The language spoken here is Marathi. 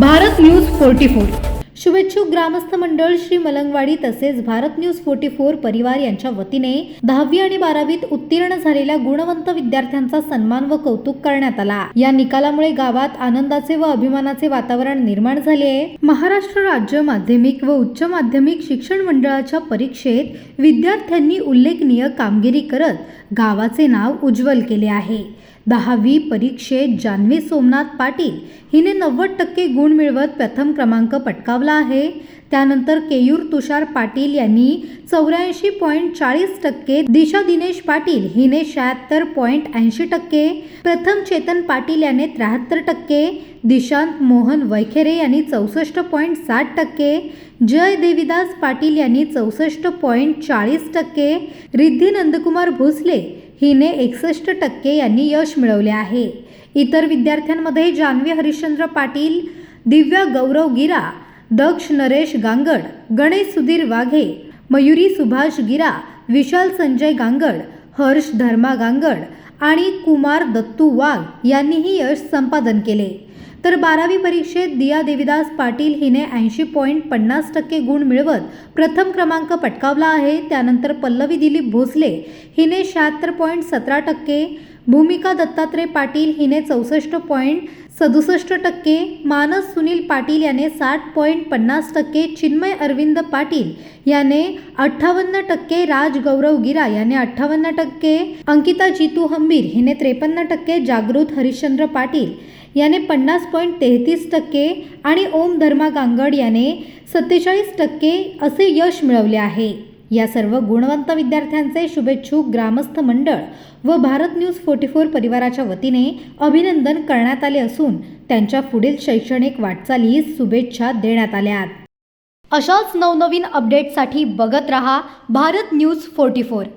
भारत न्यूज 44 शुभेच्छुक ग्रामस्थ मंडळ श्री मलंगवाडी तसेच भारत न्यूज 44 परिवार यांच्या वतीने 10वी आणि 12वीत उत्तीर्ण झालेल्या गुणवंत विद्यार्थ्यांचा सन्मान व कौतुक करण्यात आला। या निकालामुळे गावात आनंदाचे व अभिमानाचे वातावरण निर्माण झाले आहे। महाराष्ट्र राज्य माध्यमिक व उच्च माध्यमिक शिक्षण मंडळाच्या परीक्षेत विद्यार्थ्यांनी उल्लेखनीय कामगिरी करत गावाचे नाव उज्ज्वल केले आहे। 10वी परीक्षेत जान्हवी सोमनाथ पाटील हिने 90% गुण मिळवत प्रथम क्रमांक पटकावला आहे। त्यानंतर केयूर तुषार पाटील यांनी 84.40%, दिशा दिनेश पाटील हिने 76.80%, प्रथम चेतन पाटील याने 73%, दिशांत मोहन वैखेरे यांनी 64.60%, जय देविदास पाटील यांनी 64.40%, रिद्धी नंदकुमार भोसले हिने 61% यांनी यश मिळवले आहे। इतर विद्यार्थ्यांमध्ये जान्हवी हरिश्चंद्र पाटील, दिव्या गौरव गिरा, दक्ष नरेश गांगड, गणेश सुधीर वाघे, मयुरी सुभाष गिरा, विशाल संजय गांगड, हर्ष धर्मा गांगड आणि कुमार दत्तू वाघ यांनीही यश संपादन केले। तर 12वी परीक्षेत दिया देविदास पाटील हिने 80.50% गुण मिळवत प्रथम क्रमांक पटकावला आहे। त्यानंतर पल्लवी दिलीप भोसले हिने 76.17%, भूमिका दत्तात्रय पाटील हिने 64.67%, मानस सुनील पाटील याने 60.50%, चिन्मय अरविंद पाटील याने 58%, राज गौरव गिरा याने 58%, अंकिता जीतू हंबीर हिने 53%, जागृत हरिश्चंद्र पाटील याने 50.33% आणि ओम धर्मा गांगड याने 47% असे यश मिळवले आहे। या सर्व गुणवंत विद्यार्थ्यांचे शुभेच्छुक ग्रामस्थ मंडळ व भारत न्यूज 44 परिवाराच्या वतीने अभिनंदन करण्यात आले असून त्यांच्या पुढील शैक्षणिक वाटचालीस शुभेच्छा देण्यात आल्या। अशाच नवनवीन अपडेटसाठी बघत रहा भारत न्यूज 44।